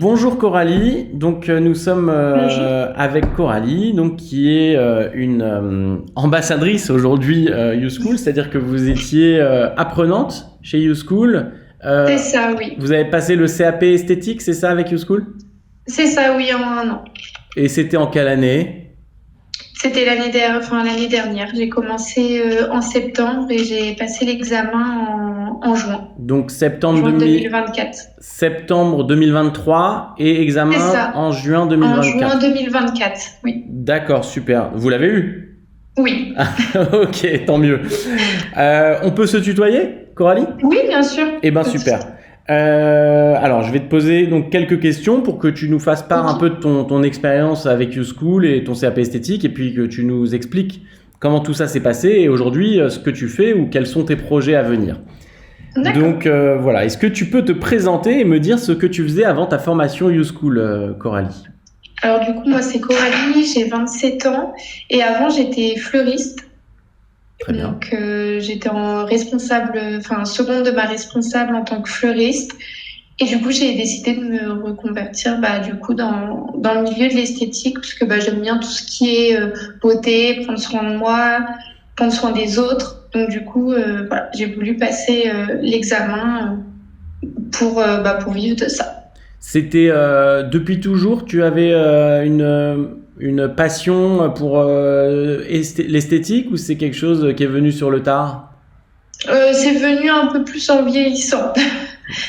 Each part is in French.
Bonjour Coralie, donc nous sommes Bonjour. avec Coralie, donc qui est une ambassadrice aujourd'hui YouSchool, c'est-à-dire que vous étiez apprenante chez YouSchool. C'est ça, oui. Vous avez passé le CAP esthétique, c'est ça avec YouSchool? C'est ça, oui, en un an. Et c'était en quelle année? C'était l'année dernière. J'ai commencé en septembre et j'ai passé l'examen en juin. Donc Juin 2024. septembre 2023 et C'est examen ça. en juin En juin 2024. 2024, oui. D'accord, super. Vous l'avez eu? Oui. Ok, tant mieux. On peut se tutoyer, Coralie? Oui, bien sûr. Eh ben super. Alors, je vais te poser donc quelques questions pour que tu nous fasses part un peu de ton expérience avec YouSchool et ton CAP esthétique, et puis que tu nous expliques comment tout ça s'est passé et aujourd'hui ce que tu fais ou quels sont tes projets à venir. D'accord. Donc voilà, est-ce que tu peux te présenter et me dire ce que tu faisais avant ta formation YouSchool, Coralie? Alors du coup, moi c'est Coralie, j'ai 27 ans et avant j'étais fleuriste. Très bien. Donc j'étais seconde de ma responsable en tant que fleuriste. Et du coup, j'ai décidé de me reconvertir du coup dans le milieu de l'esthétique parce que j'aime bien tout ce qui est beauté, prendre soin de moi, prendre soin des autres. Donc du coup, voilà, j'ai voulu passer l'examen pour vivre de ça. C'était depuis toujours, tu avais une passion pour l'esthétique ou c'est quelque chose qui est venu sur le tard? C'est venu un peu plus en vieillissant.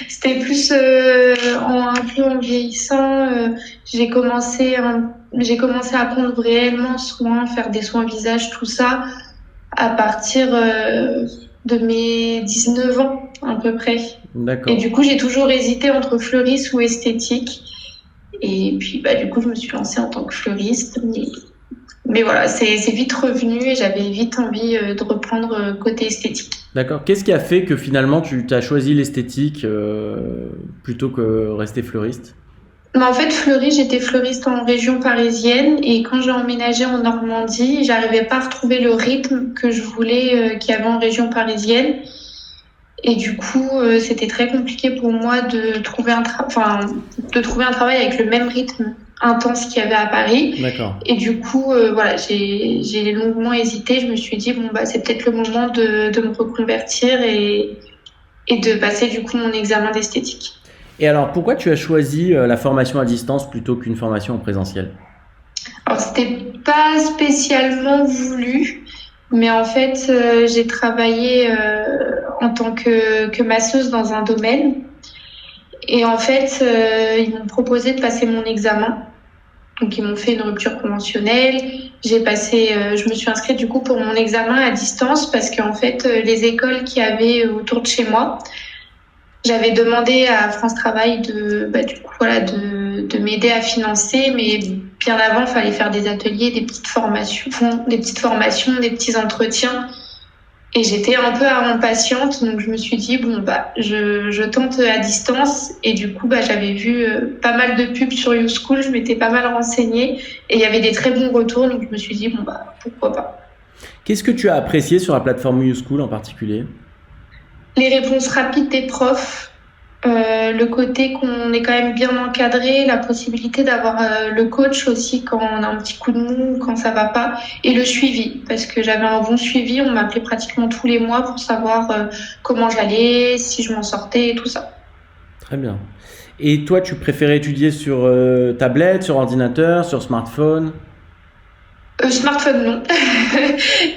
C'était plus un peu en vieillissant. J'ai commencé à prendre réellement soin, faire des soins visage, tout ça, à partir de mes 19 ans à peu près. D'accord. Et du coup, j'ai toujours hésité entre fleuriste ou esthétique. Et puis, du coup, je me suis lancée en tant que fleuriste. Mais voilà, c'est vite revenu et j'avais vite envie de reprendre côté esthétique. D'accord. Qu'est-ce qui a fait que finalement tu as choisi l'esthétique plutôt que rester fleuriste? Mais en fait, j'étais fleuriste en région parisienne et quand j'ai emménagé en Normandie, j'arrivais pas à retrouver le rythme que je voulais qu'il y avait en région parisienne. Et du coup, c'était très compliqué pour moi de trouver un travail avec le même rythme intense qu'il y avait à Paris. D'accord. Et du coup, voilà, j'ai longuement hésité. Je me suis dit, c'est peut-être le moment de me reconvertir et de passer du coup mon examen d'esthétique. Et alors, pourquoi tu as choisi la formation à distance plutôt qu'une formation en présentiel? Alors, c'était pas spécialement voulu, mais en fait, j'ai travaillé en tant que masseuse dans un domaine. Et en fait, ils m'ont proposé de passer mon examen. Donc, ils m'ont fait une rupture conventionnelle. Je me suis inscrite du coup pour mon examen à distance parce qu'en fait, les écoles qu'il y avait autour de chez moi, j'avais demandé à France Travail de m'aider à financer, mais bien avant, il fallait faire des ateliers, des petites formations, des petits entretiens. Et j'étais un peu impatiente, donc je me suis dit je tente à distance. Et du coup, j'avais vu pas mal de pubs sur YouSchool, je m'étais pas mal renseignée et il y avait des très bons retours, donc je me suis dit pourquoi pas. Qu'est-ce que tu as apprécié sur la plateforme YouSchool en particulier? Les réponses rapides des profs, le côté qu'on est quand même bien encadré, la possibilité d'avoir le coach aussi quand on a un petit coup de mou, quand ça va pas, et le suivi, parce que j'avais un bon suivi, on m'appelait pratiquement tous les mois pour savoir comment j'allais, si je m'en sortais et tout ça. Très bien. Et toi, tu préférais étudier sur tablette, sur ordinateur, sur smartphone? Smartphone, non.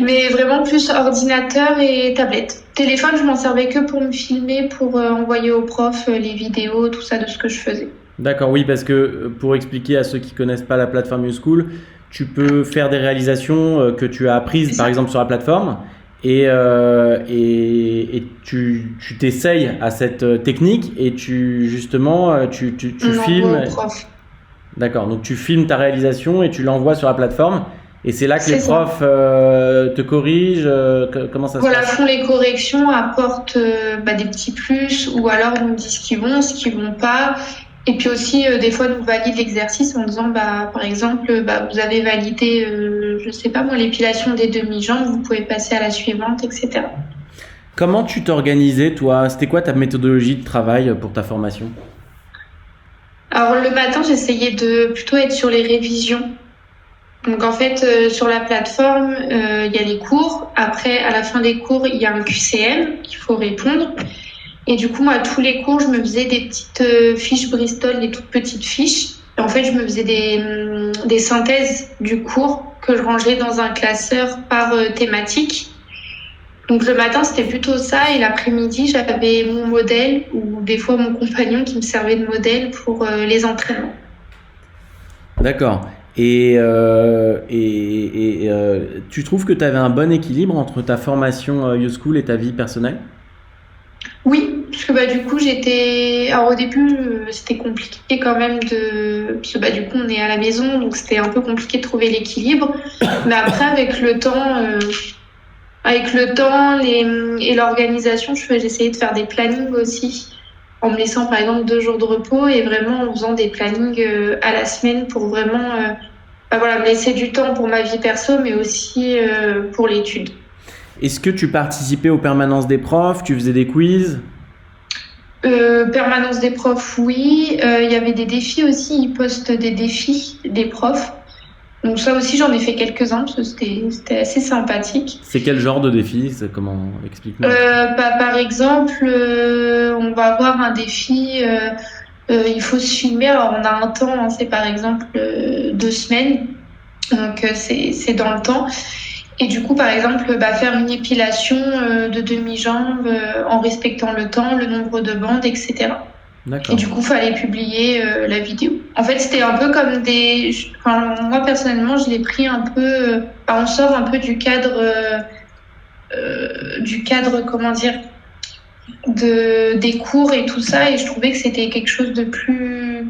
Mais vraiment plus ordinateur et tablette. Téléphone, je m'en servais que pour me filmer, pour envoyer aux profs les vidéos, tout ça de ce que je faisais. D'accord, oui, parce que pour expliquer à ceux qui connaissent pas la plateforme YouSchool, tu peux faire des réalisations que tu as apprises par exemple sur la plateforme et tu t'essayes à cette technique et tu filmes. Prof. D'accord, donc tu filmes ta réalisation et tu l'envoies sur la plateforme et c'est là que les profs te corrigent. Comment ça se passe? Font les corrections, apportent des petits plus ou alors nous disent ce qu'ils vont pas. Et puis aussi, des fois, nous valident l'exercice en disant, par exemple, vous avez validé, je sais pas moi, l'épilation des demi-jambes, vous pouvez passer à la suivante, etc. Comment tu t'organisais, toi? C'était quoi ta méthodologie de travail pour ta formation? Alors le matin, j'essayais de plutôt être sur les révisions. Donc en fait, sur la plateforme, il y a les cours. Après, à la fin des cours, il y a un QCM qu'il faut répondre. Et du coup, moi, tous les cours, je me faisais des petites fiches Bristol, des toutes petites fiches. Et en fait, je me faisais des synthèses du cours que je rangeais dans un classeur par thématique. Donc le matin, c'était plutôt ça. Et l'après-midi, j'avais mon modèle ou des fois mon compagnon qui me servait de modèle pour les entraînements. D'accord. Tu trouves que tu avais un bon équilibre entre ta formation YouSchool et ta vie personnelle? Oui, parce que du coup j'étais. Alors au début c'était compliqué quand même parce que du coup on est à la maison donc c'était un peu compliqué de trouver l'équilibre. Mais après avec le temps et l'organisation, j'essayais de faire des plannings aussi en me laissant par exemple 2 jours de repos et vraiment en faisant des plannings à la semaine pour vraiment me laisser du temps pour ma vie perso mais aussi pour l'étude. Est-ce que tu participais aux permanences des profs? Tu faisais des quiz? Permanence des profs, oui. Il y avait des défis aussi. Ils postent des défis des profs. Donc ça aussi, j'en ai fait quelques-uns parce que c'était assez sympathique. C'est quel genre de défi? Comment? Explique-moi. Par exemple, on va avoir un défi. Il faut se filmer. Alors on a un temps, hein, c'est par exemple 2 semaines. Donc c'est dans le temps. Et du coup, par exemple, faire une épilation de demi-jambe en respectant le temps, le nombre de bandes, etc. D'accord. Et du coup, il fallait publier la vidéo. En fait, c'était un peu comme moi, personnellement, je l'ai pris un peu... on sort un peu du cadre, comment dire, des cours et tout ça. Et je trouvais que c'était quelque chose de plus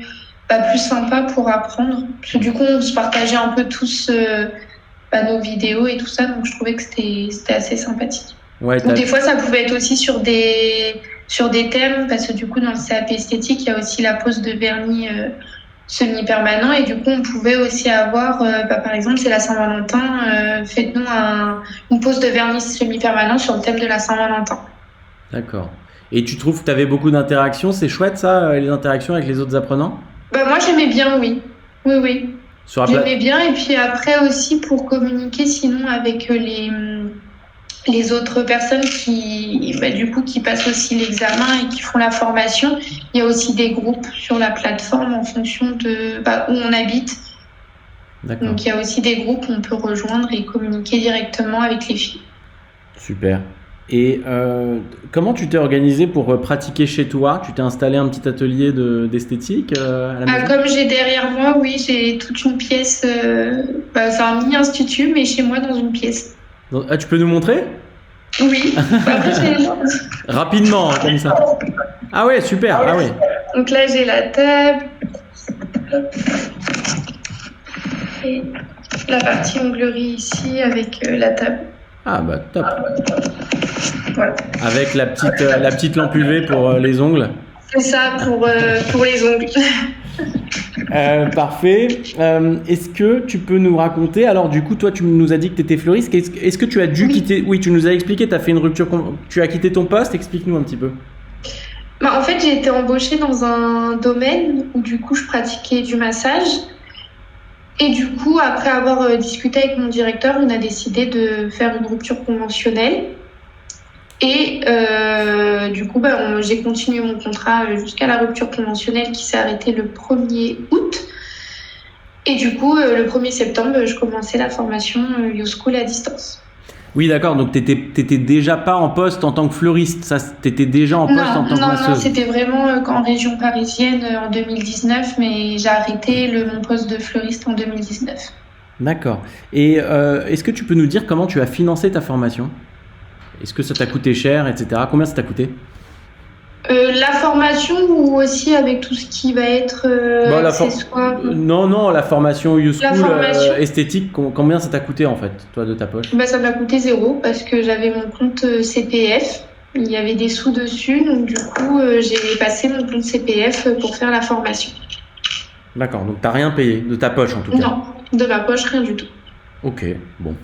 sympa pour apprendre. Parce que du coup, on se partageait un peu tous... nos vidéos et tout ça, donc je trouvais que c'était assez sympathique. Ouais, ou des fois ça pouvait être aussi sur des thèmes, parce que du coup dans le CAP esthétique il y a aussi la pose de vernis semi-permanent et du coup on pouvait aussi avoir par exemple c'est la Saint-Valentin, faites-nous une pose de vernis semi-permanent sur le thème de la Saint-Valentin. D'accord. Et tu trouves que tu avais beaucoup d'interactions? C'est chouette ça, les interactions avec les autres apprenants? Moi j'aimais bien, oui. J'aimais bien, et puis après aussi pour communiquer sinon avec les autres personnes qui passent aussi l'examen et qui font la formation. Il y a aussi des groupes sur la plateforme en fonction de où on habite. D'accord. Donc il y a aussi des groupes où on peut rejoindre et communiquer directement avec les filles. Super. Et comment tu t'es organisé pour pratiquer chez toi? Tu t'es installé un petit atelier d'esthétique à la maison? Comme j'ai derrière moi, oui, j'ai toute une pièce. C'est un mini institut, mais chez moi dans une pièce. Ah, tu peux nous montrer? Oui. Rapidement, comme ça. Ah ouais, super. Ah ouais. Donc là, j'ai la table. Et la partie onglerie ici avec la table. Ah bah top. Voilà. Avec la petite lampe UV pour les ongles. C'est ça pour les ongles. Parfait. Est-ce que tu peux nous raconter, alors du coup toi tu nous as dit que tu étais fleuriste, est-ce que tu as dû quitter, oui tu nous as expliqué, tu as fait une rupture, tu as quitté ton poste, explique-nous un petit peu. En fait j'ai été embauchée dans un domaine où du coup je pratiquais du massage. Et du coup, après avoir discuté avec mon directeur, on a décidé de faire une rupture conventionnelle. Et du coup, j'ai continué mon contrat jusqu'à la rupture conventionnelle qui s'est arrêtée le 1er août. Et du coup, le 1er septembre, je commençais la formation YouSchool à distance. Oui, d'accord. Donc, t'étais déjà pas en poste en tant que fleuriste. T'étais déjà en poste en tant que masseuse. Non, c'était vraiment en région parisienne en 2019, mais j'ai arrêté mon poste de fleuriste en 2019. D'accord. Et est-ce que tu peux nous dire comment tu as financé ta formation? Est-ce que ça t'a coûté cher, etc. Combien ça t'a coûté? La formation ou aussi avec tout ce qui va être accessoire? Non, la formation YouSchool esthétique, combien ça t'a coûté en fait, toi, de ta poche? Ça m'a coûté 0 parce que j'avais mon compte CPF. Il y avait des sous dessus, donc du coup, j'ai passé mon compte CPF pour faire la formation. D'accord, donc t'as rien payé, de ta poche en tout cas? Non, de ma poche, rien du tout. Ok, bon.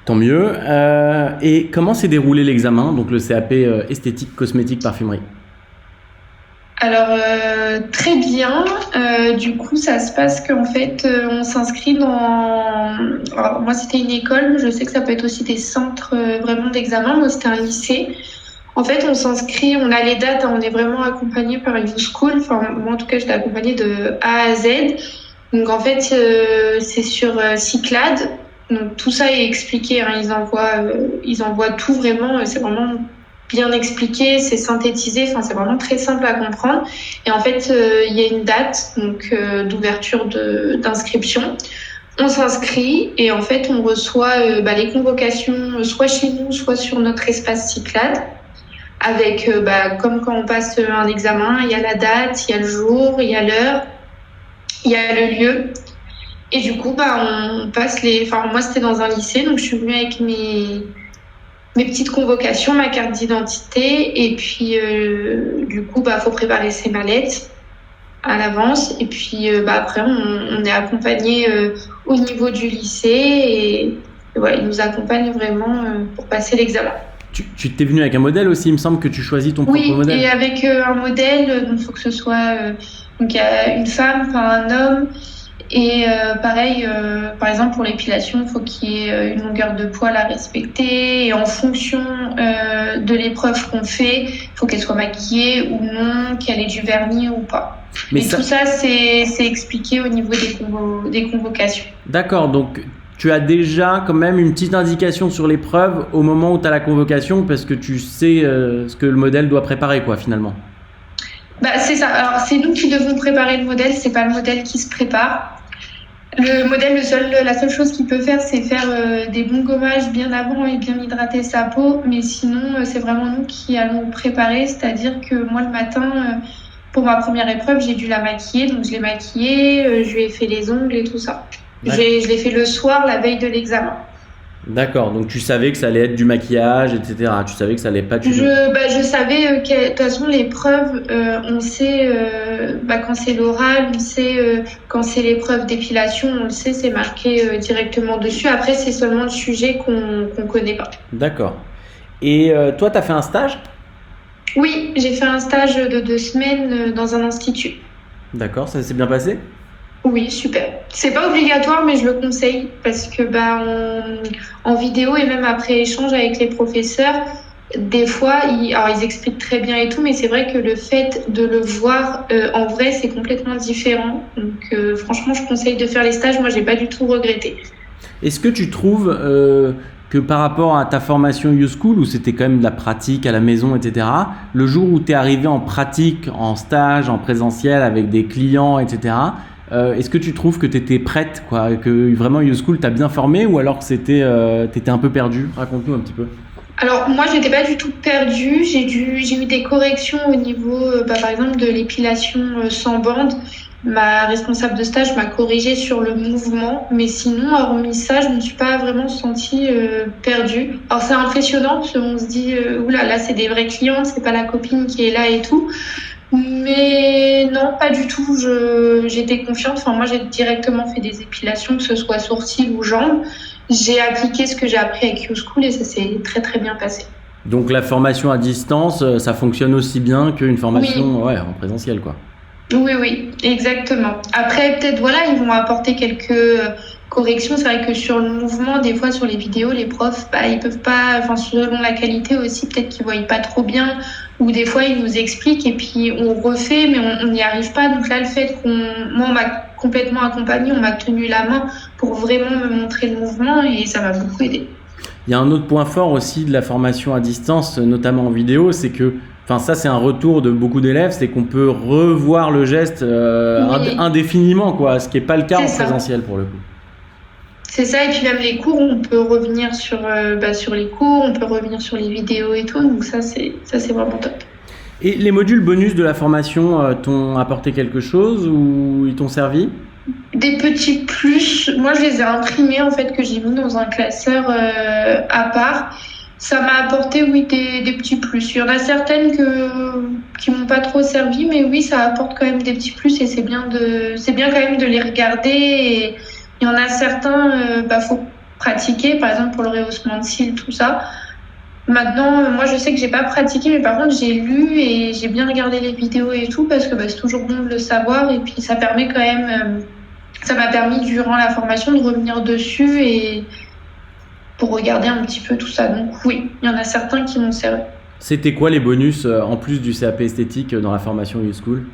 Tant mieux. Et comment s'est déroulé l'examen, donc le CAP esthétique, cosmétique, parfumerie? Alors très bien. Du coup, ça se passe qu'en fait, on s'inscrit dans. Alors, moi, c'était une école. Je sais que ça peut être aussi des centres vraiment d'examen. Moi, c'était un lycée. En fait, on s'inscrit, on a les dates, hein, on est vraiment accompagné par YouSchool. Enfin, moi, en tout cas, j'étais accompagnée de A à Z. Donc, en fait, c'est sur Cyclades. Donc, tout ça est expliqué, hein. Ils envoient tout vraiment. C'est vraiment bien expliqué, c'est synthétisé. Enfin, c'est vraiment très simple à comprendre. Et en fait, il y a une date donc d'ouverture d'inscription. On s'inscrit et en fait, on reçoit les convocations soit chez nous, soit sur notre espace Cyclades. Avec, comme quand on passe un examen, il y a la date, il y a le jour, il y a l'heure, il y a le lieu. Et du coup, on passe les. Enfin, moi, c'était dans un lycée, donc je suis venue avec mes petites convocations, ma carte d'identité. Et puis, du coup, faut préparer ses mallettes à l'avance. Et puis, après, on est accompagné au niveau du lycée. Et ouais, ils nous accompagnent vraiment pour passer l'examen. Tu t'es venu avec un modèle aussi, il me semble que tu choisis ton propre modèle. Oui, et avec un modèle, il faut que ce soit donc il y a une femme, enfin un homme, et pareil, par exemple pour l'épilation, il faut qu'il y ait une longueur de poil à respecter, et en fonction de l'épreuve qu'on fait, il faut qu'elle soit maquillée ou non, qu'elle ait du vernis ou pas. Mais tout ça, c'est expliqué au niveau des convocations. D'accord, donc tu as déjà quand même une petite indication sur l'épreuve au moment où tu as la convocation parce que tu sais ce que le modèle doit préparer, quoi, finalement. C'est ça. Alors, c'est nous qui devons préparer le modèle, c'est pas le modèle qui se prépare. Le modèle, la seule chose qu'il peut faire, c'est faire des bons gommages bien avant et bien hydrater sa peau. Mais sinon, c'est vraiment nous qui allons préparer. C'est-à-dire que moi, le matin, pour ma première épreuve, j'ai dû la maquiller. Donc, je l'ai maquillée, je lui ai fait les ongles et tout ça. Je l'ai fait le soir, la veille de l'examen. D'accord, donc tu savais que ça allait être du maquillage, etc. Tu savais que ça allait pas être... Je savais que de toute façon l'épreuve, on sait quand c'est l'oral, on sait quand c'est l'épreuve d'épilation, on le sait, c'est marqué directement dessus. Après, c'est seulement le sujet qu'on connaît pas. D'accord. Et toi, tu as fait un stage ? Oui, j'ai fait un stage de 2 semaines dans un institut. D'accord, ça s'est bien passé ? Oui, super. C'est pas obligatoire, mais je le conseille parce que en vidéo et même après échange avec les professeurs, des fois, ils expliquent très bien et tout, mais c'est vrai que le fait de le voir en vrai, c'est complètement différent. Donc, franchement, je conseille de faire les stages. Moi, j'ai pas du tout regretté. Est-ce que tu trouves que par rapport à ta formation YouSchool, où c'était quand même de la pratique à la maison, etc., le jour où tu es arrivé en pratique, en stage, en présentiel avec des clients, etc., est-ce que tu trouves que tu étais prête, quoi, que vraiment YouSchool t'a bien formé, ou alors que t'étais un peu perdue ? Raconte-nous un petit peu. Alors moi, j'étais pas du tout perdue. J'ai eu des corrections au niveau, par exemple, de l'épilation sans bande. Ma responsable de stage m'a corrigée sur le mouvement, mais sinon, hormis ça, je ne me suis pas vraiment sentie perdue. Alors c'est impressionnant parce qu'on se dit, oula, là c'est des vraies clientes, c'est pas la copine qui est là et tout. Mais non, pas du tout. J'étais confiante. Enfin, moi, j'ai directement fait des épilations, que ce soit sourcils ou jambes. J'ai appliqué ce que j'ai appris avec YouSchool et ça s'est très très bien passé. Donc la formation à distance, ça fonctionne aussi bien qu'une formation en présentiel, quoi. Oui, exactement. Après, peut-être, ils vont apporter quelques corrections. C'est vrai que sur le mouvement, des fois, sur les vidéos, les profs, ils peuvent pas, enfin, selon la qualité aussi, peut-être qu'ils voient pas trop bien. Ou des fois, ils nous expliquent et puis on refait, mais on n'y arrive pas. Donc là, le fait moi, on m'a complètement accompagnée, on m'a tenu la main pour vraiment me montrer le mouvement et ça m'a beaucoup aidé. Il y a un autre point fort aussi de la formation à distance, notamment en vidéo, c'est que, ça c'est un retour de beaucoup d'élèves, c'est qu'on peut revoir le geste indéfiniment, quoi, ce qui n'est pas le cas en présentiel pour le coup. C'est ça, et puis même les cours, on peut revenir sur les cours, on peut revenir sur les vidéos et tout, donc ça c'est vraiment top. Et les modules bonus de la formation t'ont apporté quelque chose ou ils t'ont servi ? Des petits plus, moi je les ai imprimés en fait, que j'ai mis dans un classeur à part. Ça m'a apporté des petits plus. Il y en a certaines qui m'ont pas trop servi, mais oui, ça apporte quand même des petits plus et c'est bien quand même de les regarder. Et il y en a certains, faut pratiquer, par exemple pour le rehaussement de cils, tout ça. Maintenant, moi, je sais que j'ai pas pratiqué, mais par contre, j'ai lu et j'ai bien regardé les vidéos et tout parce que c'est toujours bon de le savoir. Et puis, ça permet quand même, ça m'a permis durant la formation de revenir dessus et pour regarder un petit peu tout ça. Donc oui, il y en a certains qui m'ont servi. C'était quoi les bonus en plus du CAP esthétique dans la formation YouSchool?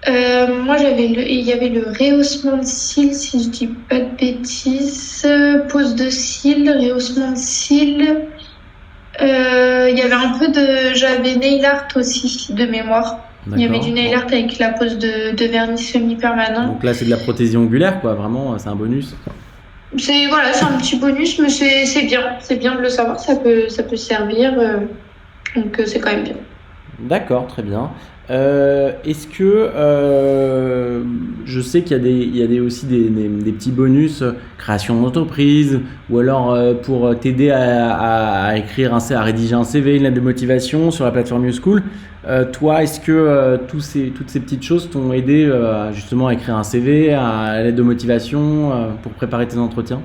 Moi, il y avait le rehaussement de cils, si je dis pas de bêtises, pose de cils, rehaussement de cils. Il y avait j'avais nail art aussi de mémoire. D'accord. Il y avait du nail art avec la pose de vernis semi-permanent. Donc là, c'est de la prothésie ongulaire, quoi. Vraiment, c'est un bonus. C'est un petit bonus, mais c'est bien. C'est bien de le savoir. Ça peut servir. Donc c'est quand même bien. D'accord, très bien. Est-ce que je sais qu'il y a aussi des petits bonus, création d'entreprise, ou alors pour t'aider à écrire à rédiger un CV, une lettre de motivation sur la plateforme YouSchool. Toi, est-ce que toutes ces petites choses t'ont aidé justement à écrire un CV, à la lettre de motivation pour préparer tes entretiens?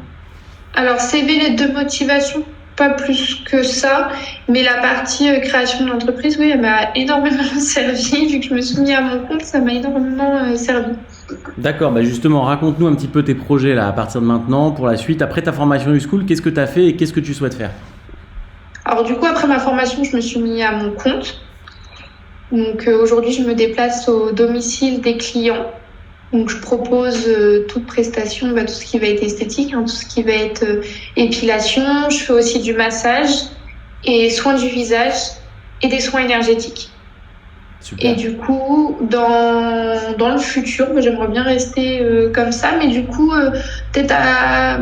Alors CV, lettre de motivation, pas plus que ça, mais la partie création d'entreprise, oui, elle m'a énormément servi. Vu que je me suis mis à mon compte, ça m'a énormément servi. D'accord, justement, raconte-nous un petit peu tes projets là, à partir de maintenant, pour la suite. Après ta formation YouSchool, qu'est-ce que tu as fait et qu'est-ce que tu souhaites faire? Alors du coup, après ma formation, je me suis mis à mon compte. Donc aujourd'hui, je me déplace au domicile des clients. Donc je propose toute prestation, tout ce qui va être esthétique, tout ce qui va être épilation. Je fais aussi du massage et soins du visage et des soins énergétiques. Super. Et du coup, dans le futur, j'aimerais bien rester comme ça, mais du coup, peut-être à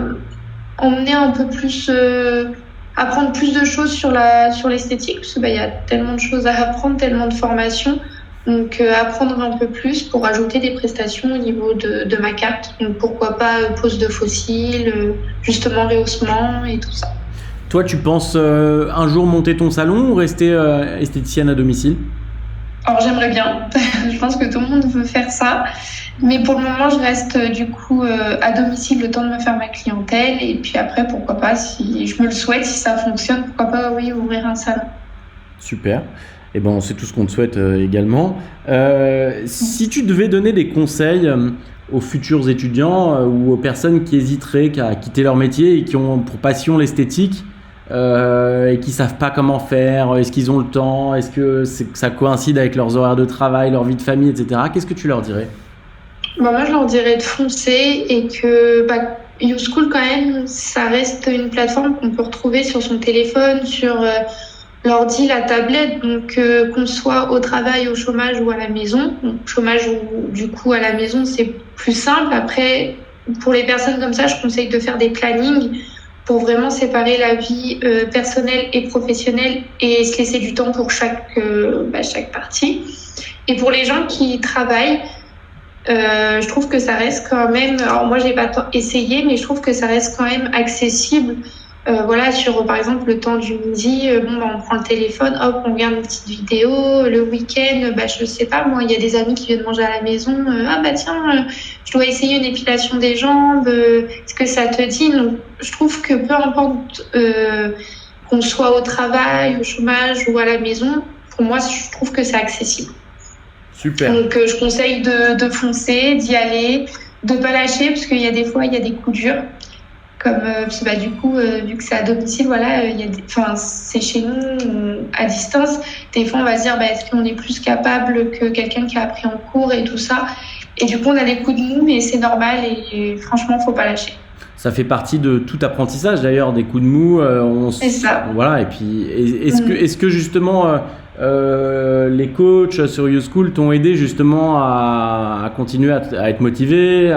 emmener un peu plus, apprendre plus de choses sur l'esthétique, parce que y a tellement de choses à apprendre, tellement de formations. Donc apprendre un peu plus pour ajouter des prestations au niveau de ma carte. Donc pourquoi pas pose de fossiles, justement rehaussement et tout ça. Toi, tu penses un jour monter ton salon ou rester esthéticienne à domicile? Alors j'aimerais bien. Je pense que tout le monde veut faire ça. Mais pour le moment, je reste du coup à domicile le temps de me faire ma clientèle. Et puis après, pourquoi pas, si je me le souhaite, si ça fonctionne, pourquoi pas, oui, ouvrir un salon. Super. Et c'est tout ce qu'on te souhaite également. Si tu devais donner des conseils aux futurs étudiants ou aux personnes qui hésiteraient à quitter leur métier et qui ont pour passion l'esthétique et qui savent pas comment faire, est-ce qu'ils ont le temps, est-ce que ça coïncide avec leurs horaires de travail, leur vie de famille, etc. Qu'est-ce que tu leur dirais? Moi, je leur dirais de foncer et que YouSchool, quand même, ça reste une plateforme qu'on peut retrouver sur son téléphone, sur l'ordi, la tablette, donc qu'on soit au travail, au chômage ou à la maison. Donc, chômage ou du coup à la maison, c'est plus simple. Après, pour les personnes comme ça, je conseille de faire des plannings pour vraiment séparer la vie personnelle et professionnelle et se laisser du temps pour chaque partie. Et pour les gens qui travaillent, je trouve que ça reste quand même, alors moi j'ai pas essayé, mais je trouve que ça reste quand même accessible. Sur par exemple le temps du midi, on prend le téléphone, hop, on regarde une petite vidéo. Le week-end, je sais pas, moi il y a des amis qui viennent manger à la maison, je dois essayer une épilation des jambes, est-ce que ça te dit? Donc, je trouve que peu importe qu'on soit au travail, au chômage ou à la maison, pour moi je trouve que c'est accessible. Super. Donc je conseille de foncer, d'y aller, de pas lâcher, parce qu'il y a des fois il y a des coups durs. Comme du coup, vu que c'est à domicile, c'est chez nous à distance. Des fois, on va se dire, est-ce qu'on est plus capable que quelqu'un qui a appris en cours et tout ça. Et du coup, on a des coups de mou, mais c'est normal et franchement, faut pas lâcher. Ça fait partie de tout apprentissage d'ailleurs, des coups de mou. C'est ça. Voilà. Et puis, est-ce que justement les coachs sur YouSchool t'ont aidé justement à continuer à être motivé,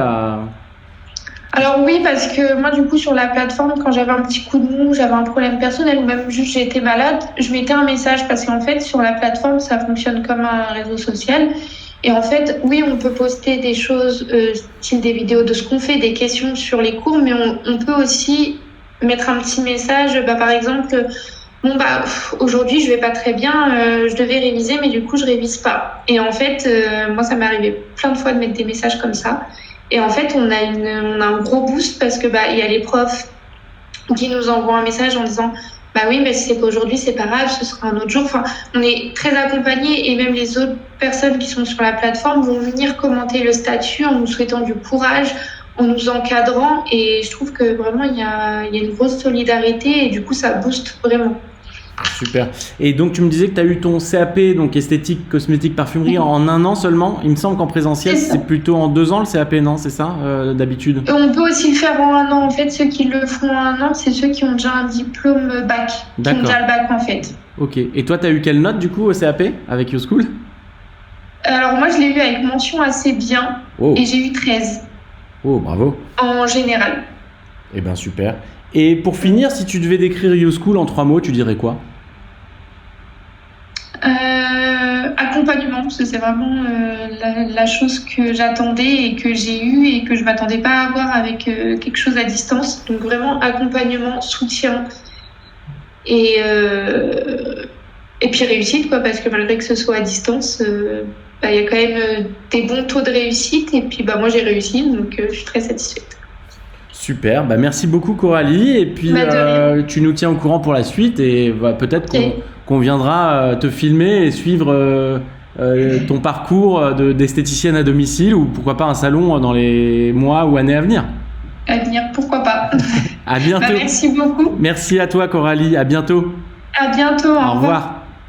Alors oui, parce que moi, du coup, sur la plateforme, quand j'avais un petit coup de mou, j'avais un problème personnel ou même juste j'ai été malade, je mettais un message parce qu'en fait, sur la plateforme, ça fonctionne comme un réseau social. Et en fait, oui, on peut poster des choses, style des vidéos de ce qu'on fait, des questions sur les cours, mais on peut aussi mettre un petit message, par exemple, aujourd'hui, je vais pas très bien, je devais réviser, mais du coup, je révise pas. Et en fait, moi, ça m'est arrivé plein de fois de mettre des messages comme ça. Et en fait, on a un gros boost parce que il y a les profs qui nous envoient un message en disant Bah oui, mais c'est qu'aujourd'hui, c'est pas grave, ce sera un autre jour. Enfin, on est très accompagnés et même les autres personnes qui sont sur la plateforme vont venir commenter le statut en nous souhaitant du courage, en nous encadrant. Et je trouve que vraiment, il y a une grosse solidarité et du coup, ça booste vraiment. Super. Et donc, tu me disais que tu as eu ton CAP, donc esthétique, cosmétique, parfumerie, en 1 an seulement. Il me semble qu'en présentiel, C'est ça. c'est plutôt en 2 ans le CAP, non? C'est ça, d'habitude? On peut aussi le faire en 1 an. En fait, ceux qui le font en 1 an, c'est ceux qui ont déjà un diplôme bac, qui ont D'accord. déjà le bac en fait. Ok. Et toi, tu as eu quelle note du coup au CAP avec YouSchool? Alors moi, je l'ai eu avec mention assez bien Oh, et j'ai eu 13 oh, bravo. en général. Eh ben super. Et pour finir, si tu devais décrire YouSchool en 3 mots, tu dirais quoi? Accompagnement, parce que c'est vraiment la chose que j'attendais et que j'ai eue et que je m'attendais pas à avoir avec quelque chose à distance. Donc vraiment accompagnement, soutien et puis réussite, quoi, parce que malgré que ce soit à distance, il y a quand même des bons taux de réussite. Et puis moi j'ai réussi, donc je suis très satisfaite. Super, bah merci beaucoup Coralie. Et puis Bah, de rien. tu nous tiens au courant pour la suite et peut-être Et- qu'on viendra te filmer et suivre ton parcours d'esthéticienne à domicile ou pourquoi pas un salon dans les mois ou années à venir. À venir, pourquoi pas. À bientôt. Merci beaucoup. Merci à toi Coralie, à bientôt. À bientôt. Au Au revoir. revoir.